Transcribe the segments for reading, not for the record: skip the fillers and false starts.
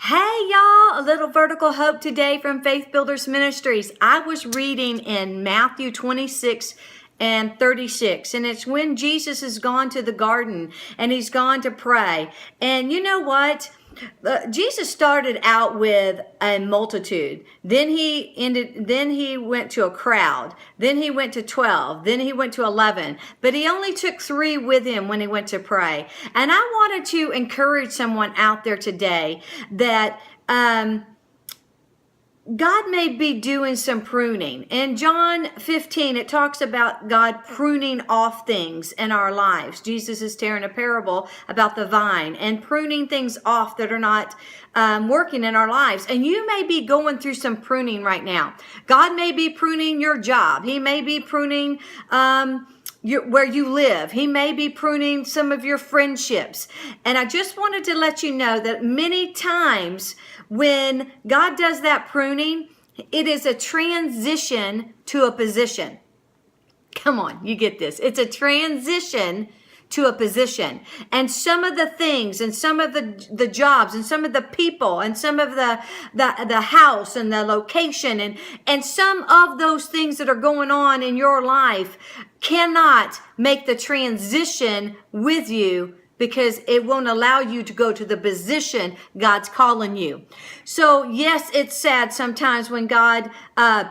Hey y'all, a little vertical hope today from Faith Builders Ministries. I was reading in Matthew 26 and 36, and it's when Jesus has gone to the garden and he's gone to pray. And you know what? Jesus started out with a multitude. Then he went to a crowd. Then he went to 12. Then he went to 11. But he only took 3 with him when he went to pray. And I wanted to encourage someone out there today that God may be doing some pruning. In John 15, it talks about God pruning off things in our lives. Jesus is telling a parable about the vine and pruning things off that are not working in our lives. And you may be going through some pruning right now. God may be pruning your job. He may be pruning where you live. He may be pruning some of your friendships. And I just wanted to let you know that many times when God does that pruning, it is a transition to a position. Come on, you get this. It's a transition to a position. And some of the things and some of the jobs and some of the people and some of the house and the location and some of those things that are going on in your life cannot make the transition with you, because it won't allow you to go to the position God's calling you. So yes, it's sad sometimes when God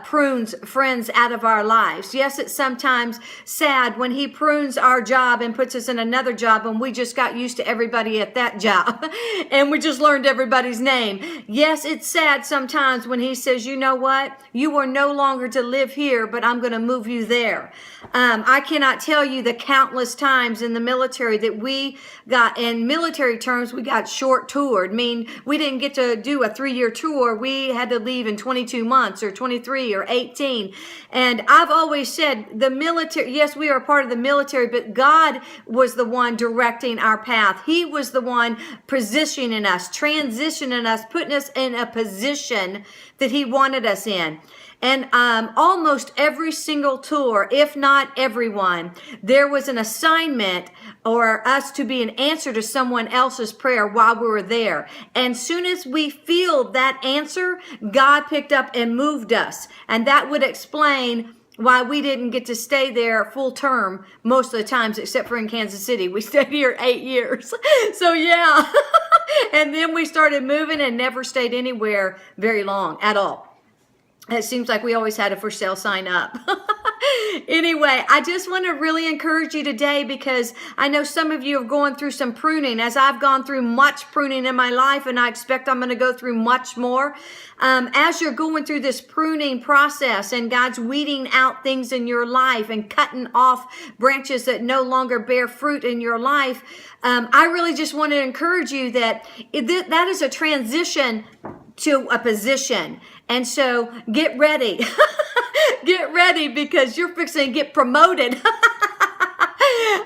prunes friends out of our lives. Yes, it's sometimes sad when he prunes our job and puts us in another job and we just got used to everybody at that job and we just learned everybody's name. Yes, it's sad sometimes when he says, you know what? You are no longer to live here, but I'm going to move you there. I cannot tell you the countless times in the military that we got, in military terms, we got short toured. I mean, we didn't get to do a 3-year tour. We had to leave in 22 months or 23 or 18. And I've always said the military, yes, we are a part of the military, but God was the one directing our path. He was the one positioning us, transitioning us, putting us in a position that he wanted us in. And almost every single tour, if not everyone, there was an assignment or us to be an answer to someone else's prayer while we were there. And soon as we feel that answer, God picked up and moved us. And that would explain why we didn't get to stay there full term most of the times, except for in Kansas City. We stayed here 8 years. So yeah. And then we started moving and never stayed anywhere very long at all. It seems like we always had a for sale sign up. Anyway, I just want to really encourage you today, because I know some of you are going through some pruning, as I've gone through much pruning in my life, and I expect I'm going to go through much more. As you're going through this pruning process and God's weeding out things in your life and cutting off branches that no longer bear fruit in your life, I really just want to encourage you that that is a transition to a position. And so get ready. Get ready, because you're fixing to get promoted.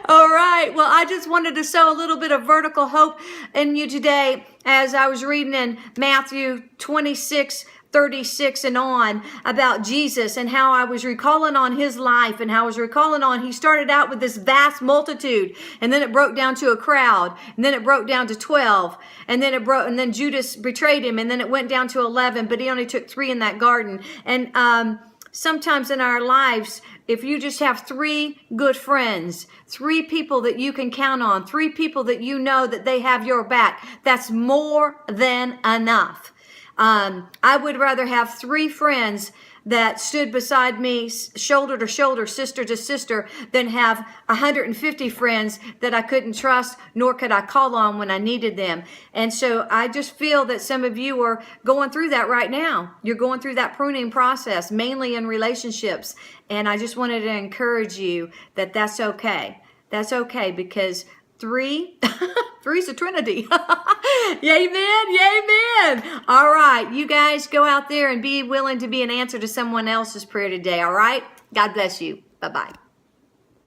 All right. Well, I just wanted to sow a little bit of vertical hope in you today as I was reading in Matthew 26:36 and on about Jesus, and how I was recalling on his life, and how I was recalling on, he started out with this vast multitude, and then it broke down to a crowd, and then it broke down to 12, and then Judas betrayed him, and then it went down to 11, but he only took 3 in that garden. And sometimes in our lives, if you just have 3 good friends, 3 people that you can count on, 3 people that you know that they have your back, that's more than enough. I would rather have 3 friends that stood beside me shoulder to shoulder, sister to sister, than have 150 friends that I couldn't trust, nor could I call on when I needed them. And so I just feel that some of you are going through that right now. You're going through that pruning process, mainly in relationships. And I just wanted to encourage you that that's okay. That's okay, because 3 is a trinity. Yay, man. Yay, man. All right. You guys go out there and be willing to be an answer to someone else's prayer today. All right. God bless you. Bye-bye.